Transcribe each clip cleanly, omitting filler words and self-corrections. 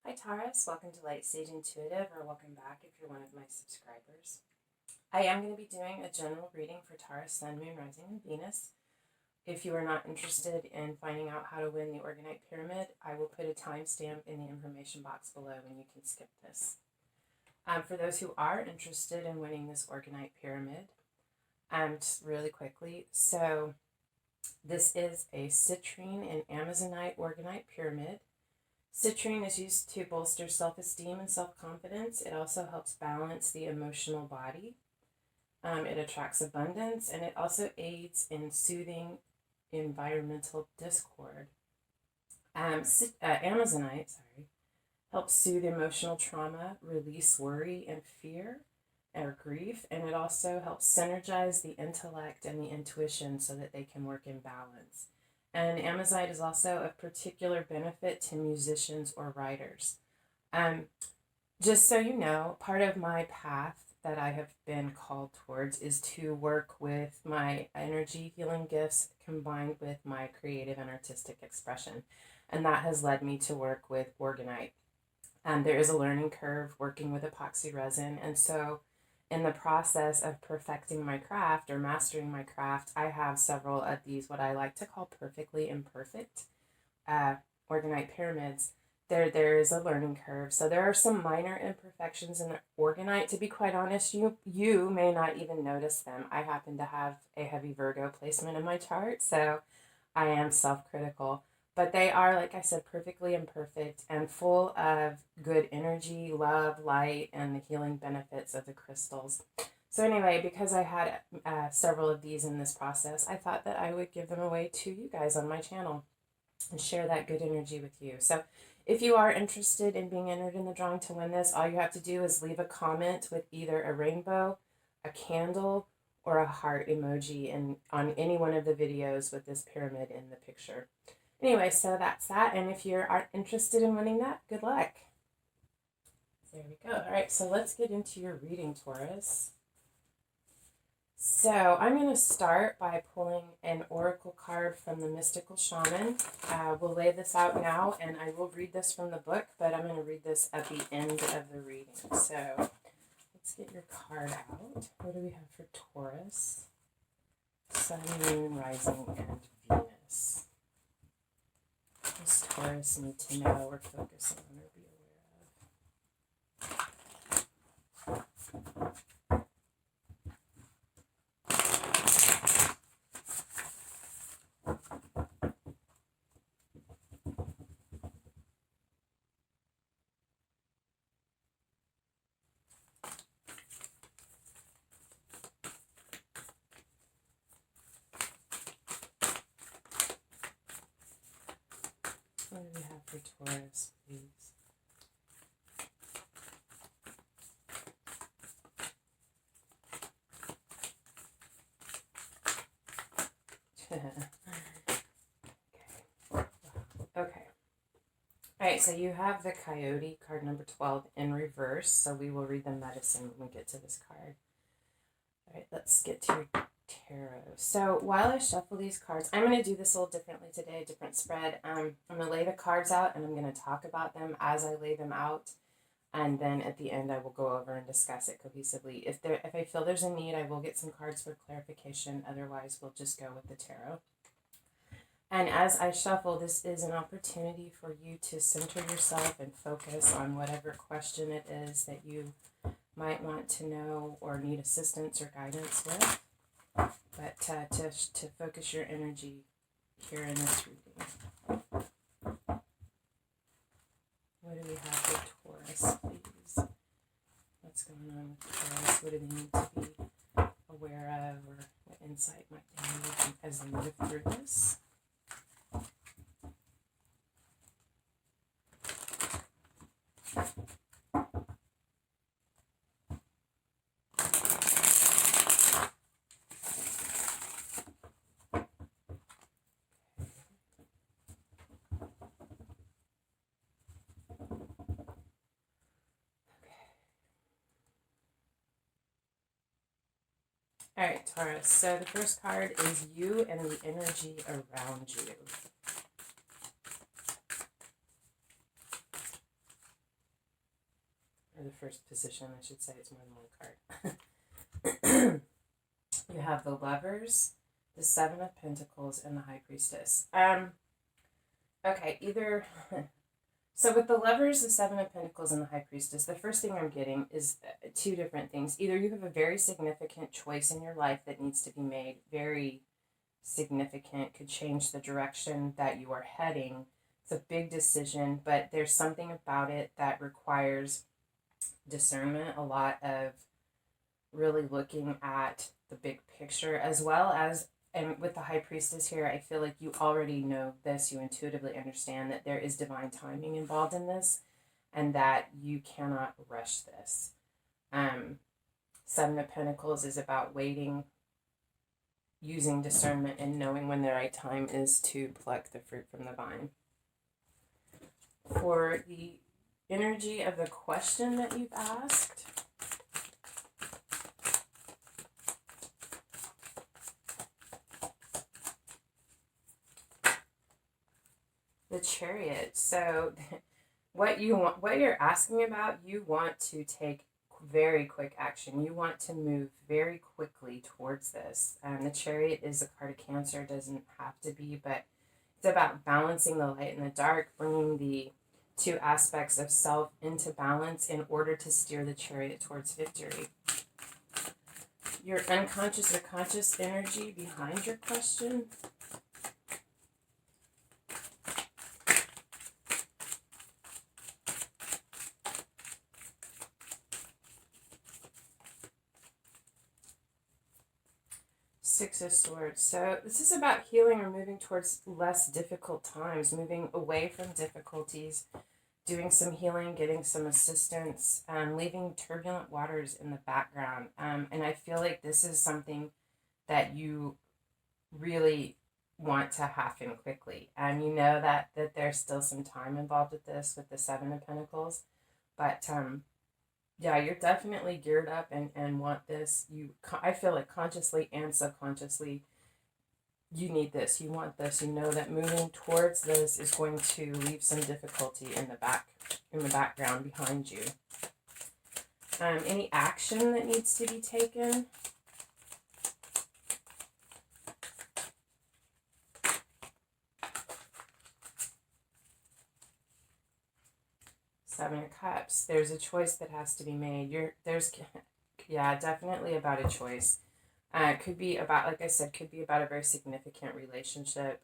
Hi Taurus, welcome to Lightsageintuitive, or welcome back if you're one of my subscribers. I am going to be doing a general reading for Taurus, Sun, Moon, Rising, and Venus. If you are not interested in finding out how to win the Orgonite Pyramid, I will put a timestamp in the information box below and you can skip this. For those who are interested in winning this Orgonite Pyramid, just really quickly, so this is a citrine and amazonite Orgonite Pyramid. Citrine is used to bolster self-esteem and self-confidence. It also helps balance the emotional body. It attracts abundance, and it also aids in soothing environmental discord. Amazonite, helps soothe emotional trauma, release worry and fear or grief, and it also helps synergize the intellect and the intuition so that they can work in balance. And amazonite is also of particular benefit to musicians or writers. Just so you know, part of my path that I have been called towards is to work with my energy healing gifts combined with my creative and artistic expression. And that has led me to work with orgonite. There is a learning curve working with epoxy resin. And so in the process of perfecting my craft or mastering my craft, I have several of these, what I like to call perfectly imperfect orgonite pyramids. There is a learning curve. So there are some minor imperfections in the orgonite. To be quite honest, you may not even notice them. I happen to have a heavy Virgo placement in my chart, so I am self-critical. But they are, like I said, perfectly imperfect and full of good energy, love, light, and the healing benefits of the crystals. So anyway, because I had several of these in this process, I thought that I would give them away to you guys on my channel and share that good energy with you. So if you are interested in being entered in the drawing to win this, all you have to do is leave a comment with either a rainbow, a candle, or a heart emoji on any one of the videos with this pyramid in the picture. Anyway, so that's that. And if you are interested in winning that, good luck. There we go. All right, so let's get into your reading, Taurus. So I'm going to start by pulling an oracle card from the Mystical Shaman. We'll lay this out now, and I will read this from the book, but I'm going to read this at the end of the reading. So let's get your card out. What do we have for Taurus? Sun, Moon, Rising, and Venus. What does Taurus need to know or focus on or be aware of? What do we have for Taurus, please? Okay. All right, so you have the Coyote, card number 12, in reverse. So we will read the medicine when we get to this card. All right, let's get to tarot. So while I shuffle these cards, I'm going to do this a little differently today, a different spread. I'm going to lay the cards out and I'm going to talk about them as I lay them out. And then at the end, I will go over and discuss it cohesively. If I feel there's a need, I will get some cards for clarification. Otherwise, we'll just go with the tarot. And as I shuffle, this is an opportunity for you to center yourself and focus on whatever question it is that you might want to know or need assistance or guidance with. But to focus your energy here in this reading. What do we have for Taurus, please? What's going on with Taurus? What do they need to be aware of, or what insight might they need as they move through this? All right, Taurus. So the first card is you and the energy around you. or the first position, I should say. It's more than one card. You have the Lovers, the Seven of Pentacles, and the High Priestess. Okay, either... So with the Lovers, the Seven of Pentacles, and the High Priestess, the first thing I'm getting is two different things. Either you have a very significant choice in your life that needs to be made, very significant, could change the direction that you are heading. It's a big decision, but there's something about it that requires discernment, a lot of really looking at the big picture, as well as, and with the High Priestess here, I feel like you already know this, you intuitively understand that there is divine timing involved in this, and that you cannot rush this. Seven of Pentacles is about waiting, using discernment, and knowing when the right time is to pluck the fruit from the vine. For the energy of the question that you've asked, the Chariot. So what you're asking about, you want to take very quick action. You want to move very quickly towards this. The Chariot is a card of Cancer. It doesn't have to be, but it's about balancing the light and the dark, bringing the two aspects of self into balance in order to steer the Chariot towards victory. Your unconscious or conscious energy behind your question. Six of Swords. So this is about healing or moving towards less difficult times, moving away from difficulties, doing some healing, getting some assistance, leaving turbulent waters in the background. And I feel like this is something that you really want to happen quickly. You know that there's still some time involved with this, with the Seven of Pentacles. But yeah, you're definitely geared up and want this. I feel like consciously and subconsciously, you need this. You want this. You know that moving towards this is going to leave some difficulty in the background behind you. Any action that needs to be taken. Seven of Cups. There's a choice that has to be made. Yeah, definitely about a choice. It could be about, like I said, could be about a very significant relationship,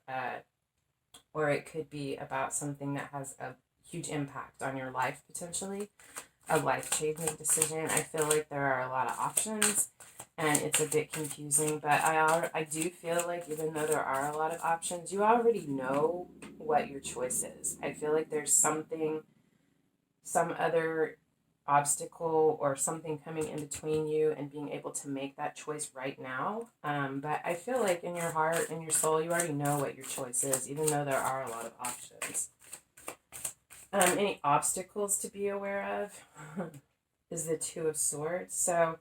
or it could be about something that has a huge impact on your life, potentially, a life-changing decision. I feel like there are a lot of options, and it's a bit confusing, but I do feel like even though there are a lot of options, you already know what your choice is. I feel like there's some other obstacle or something coming in between you and being able to make that choice right now. But I feel like in your heart, in your soul, you already know what your choice is, even though there are a lot of options. Any obstacles to be aware of is the Two of Swords. So,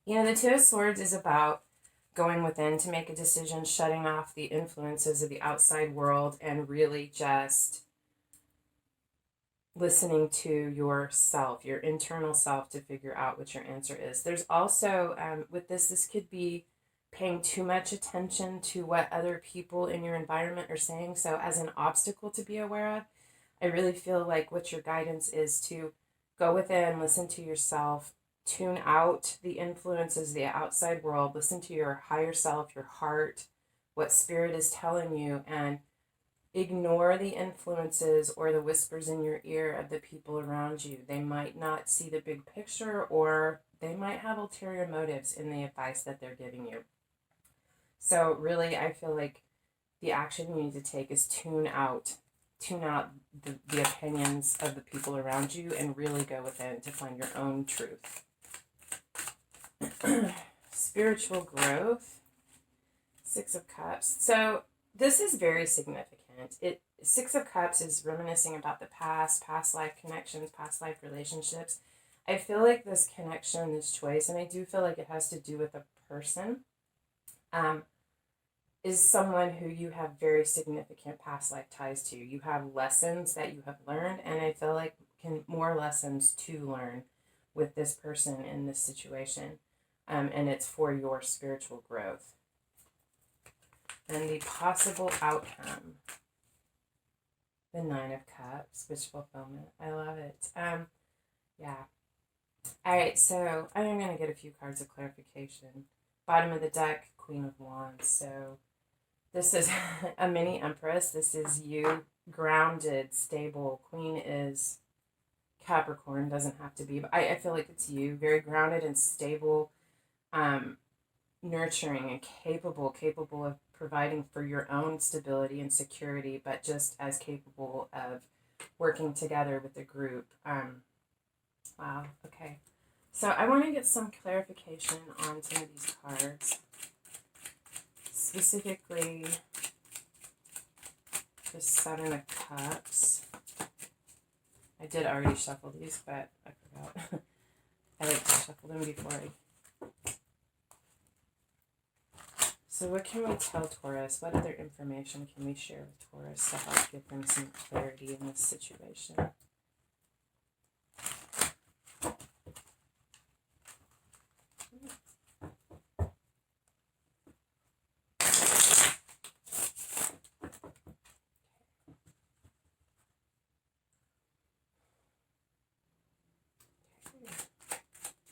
the Two of Swords is about going within to make a decision, shutting off the influences of the outside world, and really just listening to yourself, your internal self, to figure out what your answer is. There's also, with this could be paying too much attention to what other people in your environment are saying. So as an obstacle to be aware of, I really feel like what your guidance is to go within, listen to yourself, tune out the influences of the outside world, listen to your higher self, your heart, what spirit is telling you, and ignore the influences or the whispers in your ear of the people around you. They might not see the big picture, or they might have ulterior motives in the advice that they're giving you. So really, I feel like the action you need to take is tune out the opinions of the people around you and really go within to find your own truth. Spiritual growth. Six of Cups. So this is very significant. Six of Cups is reminiscing about the past life connections, past life relationships. I feel like this connection, this choice, and I do feel like it has to do with a person, is someone who you have very significant past life ties to. You have lessons that you have learned, and I feel like more lessons to learn with this person in this situation. And it's for your spiritual growth. And the possible outcome, the Nine of Cups, wish fulfillment. I love it. Yeah. All right, so I'm going to get a few cards of clarification. Bottom of the deck, Queen of Wands. So this is a mini Empress. This is you, grounded, stable. Queen is Capricorn, doesn't have to be, but I feel like it's you, very grounded and stable, nurturing and capable of providing for your own stability and security, but just as capable of working together with the group. Wow, okay. So I want to get some clarification on some of these cards. Specifically, the Seven of Cups. I did already shuffle these, but I forgot. I like to shuffle them before I... So what can we tell Taurus? What other information can we share with Taurus to help give them some clarity in this situation?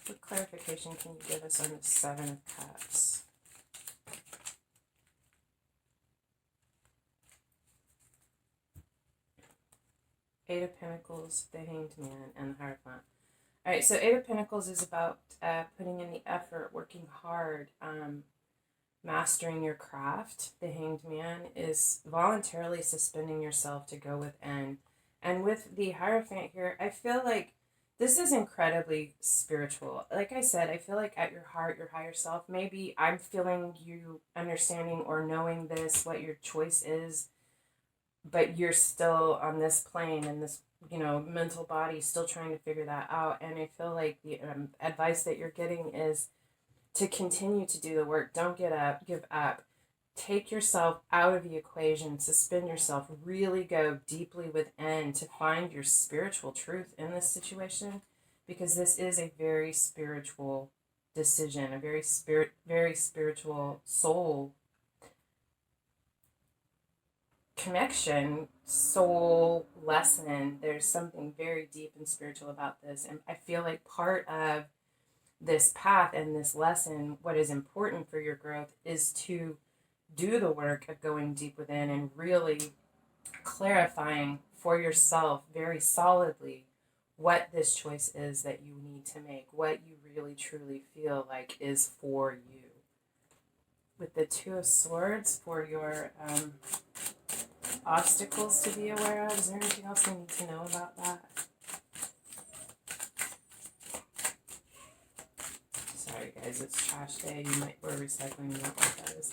What clarification can you give us on the Seven of Cups? Eight of Pentacles, the Hanged Man, and the Hierophant. All right, so Eight of Pentacles is about putting in the effort, working hard, mastering your craft. The Hanged Man is voluntarily suspending yourself to go within. And with the Hierophant here, I feel like this is incredibly spiritual. Like I said, I feel like at your heart, your higher self, maybe I'm feeling you understanding or knowing this, what your choice is, but you're still on this plane and this, mental body, still trying to figure that out. And I feel like the advice that you're getting is to continue to do the work. Don't give up. Take yourself out of the equation, suspend yourself, really go deeply within to find your spiritual truth in this situation, because this is a very spiritual decision, a very spiritual soul connection, soul lesson. There's something very deep and spiritual about this. And I feel like part of this path and this lesson, what is important for your growth is to do the work of going deep within and really clarifying for yourself very solidly what this choice is that you need to make, what you really truly feel like is for you. With the Two of Swords, for your obstacles to be aware of, is there anything else we need to know about that? Sorry guys, it's trash day. We're recycling, you don't know what that is.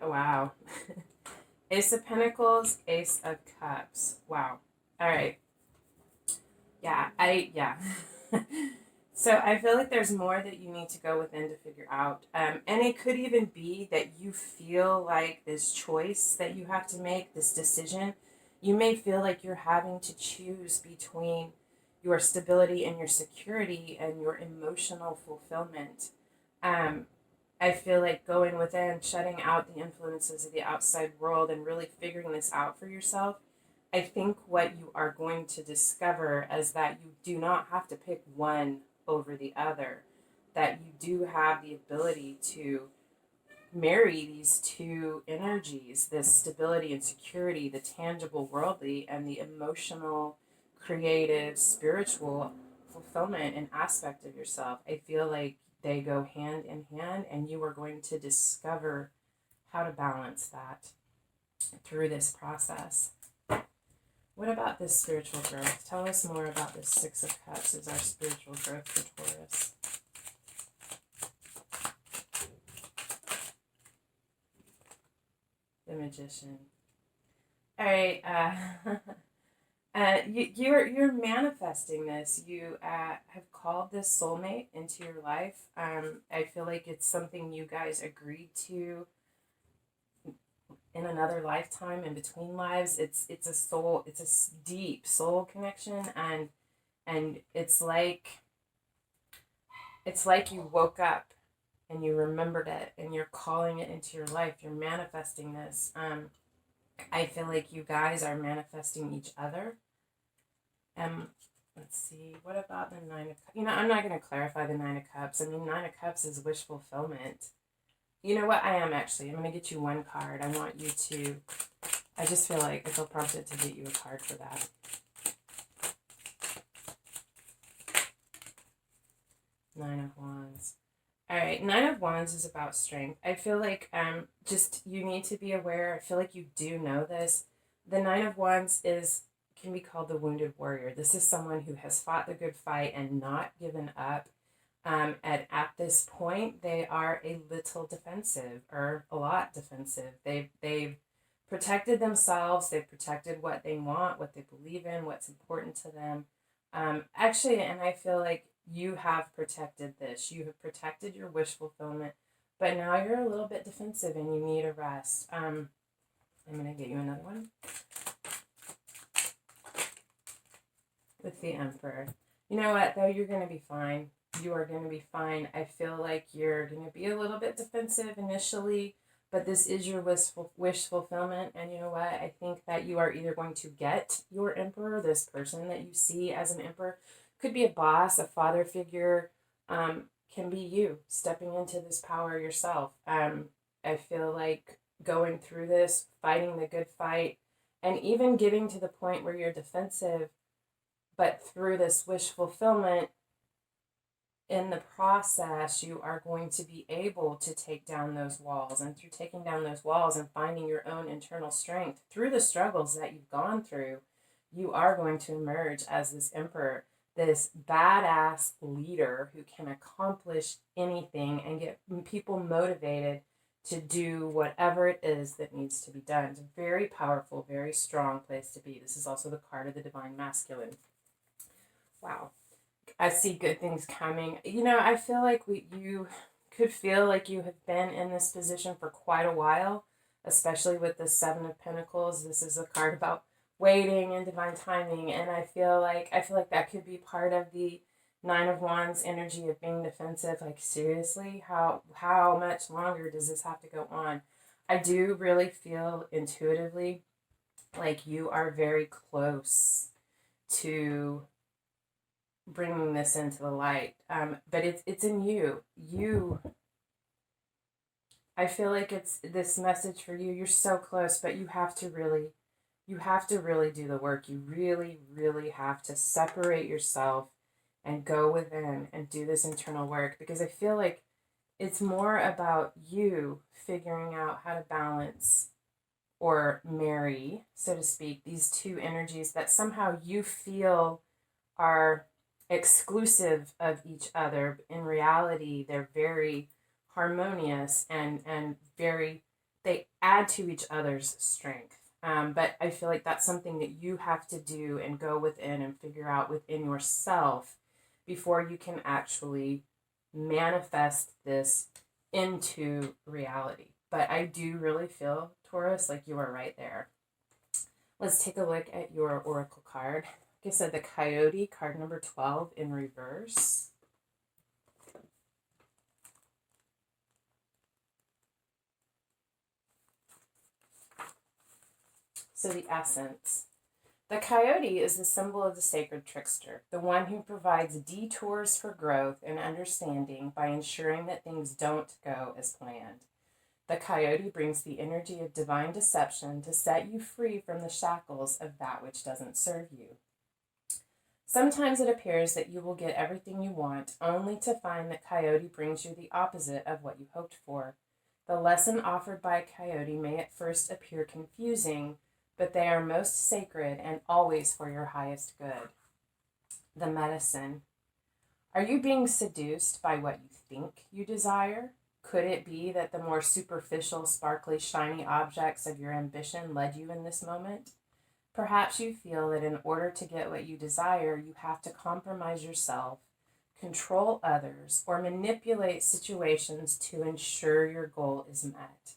Oh, wow. Ace of Pentacles, Ace of Cups. Wow. All right. Yeah. So I feel like there's more that you need to go within to figure out. And it could even be that you feel like this choice that you have to make, this decision, you may feel like you're having to choose between your stability and your security and your emotional fulfillment. I feel like going within, shutting out the influences of the outside world and really figuring this out for yourself, I think what you are going to discover is that you do not have to pick one over the other, that you do have the ability to marry these two energies, this stability and security, the tangible worldly, and the emotional, creative, spiritual fulfillment and aspect of yourself. I feel like they go hand in hand, and you are going to discover how to balance that through this process. What about this spiritual growth? Tell us more about this Six of Cups as our spiritual growth for Taurus. The Magician. All right. You're manifesting this. You have called this soulmate into your life. I feel like it's something you guys agreed to in another lifetime, in between lives. It's a soul, it's a deep soul connection, and it's like you woke up and you remembered it and you're calling it into your life. You're manifesting this. I feel like you guys are manifesting each other. Let's see, what about the Nine of Cups? I'm not going to clarify the Nine of Cups. I mean, Nine of Cups is wish fulfillment. You know what? I am actually. I'm going to get you one card. I want you to, I just feel like I feel prompted to get you a card for that. Nine of Wands. All right, Nine of Wands is about strength. I feel like just you need to be aware. I feel like you do know this. The Nine of Wands can be called the wounded warrior. This is someone who has fought the good fight and not given up. And at this point, they are a little defensive, or a lot defensive. They've protected themselves. They've protected what they want, what they believe in, what's important to them. Actually, and I feel like you have protected this. You have protected your wish fulfillment, but now you're a little bit defensive and you need a rest. I'm going to get you another one. With the Emperor. You know what, though? You're going to be fine. You are going to be fine. I feel like you're going to be a little bit defensive initially, but this is your wish fulfillment. And you know what? I think that you are either going to get your Emperor, this person that you see as an Emperor. Could be a boss, a father figure, can be you stepping into this power yourself. I feel like going through this, fighting the good fight, and even getting to the point where you're defensive, but through this wish fulfillment, in the process, you are going to be able to take down those walls. And through taking down those walls and finding your own internal strength, through the struggles that you've gone through, you are going to emerge as this Emperor, this badass leader who can accomplish anything and get people motivated to do whatever it is that needs to be done. It's a very powerful, very strong place to be. This is also the card of the Divine Masculine. Wow. I see good things coming. I feel like you could feel like you have been in this position for quite a while, especially with the Seven of Pentacles. This is a card about waiting and divine timing, and I feel like that could be part of the Nine of Wands energy of being defensive. Like, seriously, how much longer does this have to go on? I do really feel intuitively like you are very close to bringing this into the light, but it's in you. I feel like it's this message for you. You're so close, but you have to really do the work. You really, really have to separate yourself and go within and do this internal work, because I feel like it's more about you figuring out how to balance or marry, so to speak, these two energies that somehow you feel are exclusive of each other. In reality, they're very harmonious and they add to each other's strength. But I feel like that's something that you have to do and go within and figure out within yourself before you can actually manifest this into reality. But I do really feel, Taurus, like you are right there. Let's take a look at your oracle card. Like I said, the Coyote, card number 12 in reverse. So the essence. The coyote is the symbol of the sacred trickster, the one who provides detours for growth and understanding by ensuring that things don't go as planned. The coyote brings the energy of divine deception to set you free from the shackles of that which doesn't serve you. Sometimes it appears that you will get everything you want, only to find that coyote brings you the opposite of what you hoped for. The lesson offered by a coyote may at first appear confusing, but they are most sacred and always for your highest good. The medicine. Are you being seduced by what you think you desire? Could it be that the more superficial, sparkly, shiny objects of your ambition led you in this moment? Perhaps you feel that in order to get what you desire, you have to compromise yourself, control others, or manipulate situations to ensure your goal is met.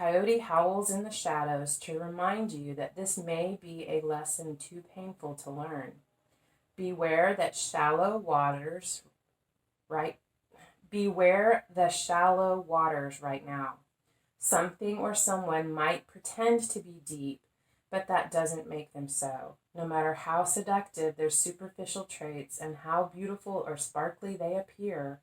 Coyote howls in the shadows to remind you that this may be a lesson too painful to learn. Beware that shallow waters right Beware the shallow waters right now. Something or someone might pretend to be deep, but that doesn't make them so. No matter how seductive their superficial traits and how beautiful or sparkly they appear,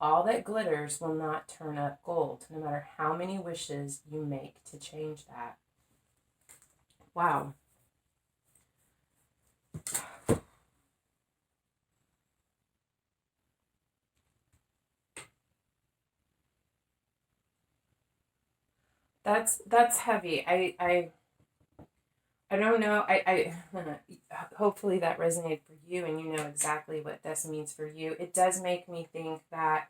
all that glitters will not turn up gold, no matter how many wishes you make to change that. Wow. That's heavy. I don't know. I hopefully that resonated for you, and you know exactly what this means for you. It does make me think that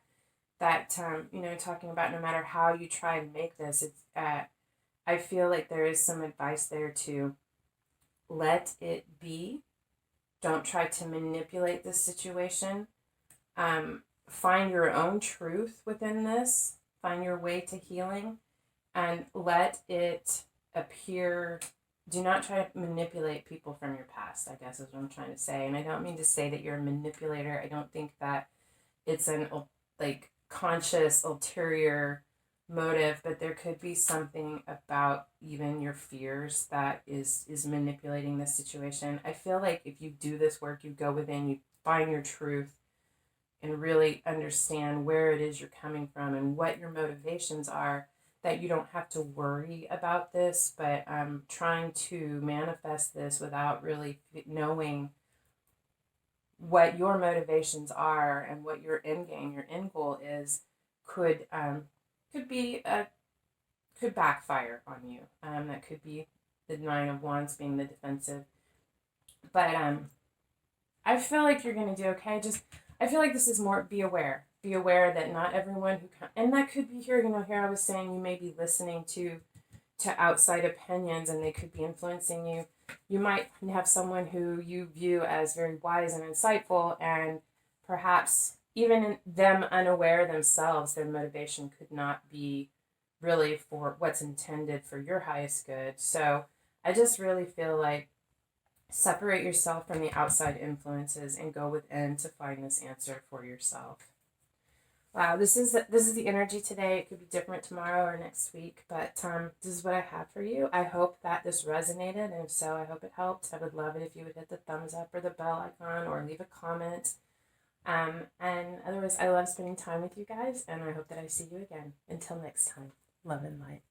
talking about no matter how you try to make this, I feel like there is some advice there to let it be. Don't try to manipulate this situation. Find your own truth within this. Find your way to healing, and let it appear. Do not try to manipulate people from your past, I guess is what I'm trying to say. And I don't mean to say that you're a manipulator. I don't think that it's an like conscious ulterior motive, but there could be something about even your fears that is manipulating this situation. I feel like if you do this work, you go within, you find your truth and really understand where it is you're coming from and what your motivations are, that you don't have to worry about this, but trying to manifest this without really knowing what your motivations are and what your end game, your end goal is, could backfire on you. That could be the Nine of Wands being the defensive, but I feel like you're gonna do okay. I feel like this is more be aware. Be aware that not everyone and that could be here. Here I was saying you may be listening to outside opinions, and they could be influencing you. You might have someone who you view as very wise and insightful, and perhaps even them unaware themselves, their motivation could not be really for what's intended for your highest good. So I just really feel like separate yourself from the outside influences and go within to find this answer for yourself. Wow, this is the energy today. It could be different tomorrow or next week, but this is what I have for you. I hope that this resonated, and if so, I hope it helped. I would love it if you would hit the thumbs up or the bell icon or leave a comment. And otherwise, I love spending time with you guys, and I hope that I see you again. Until next time, love and light.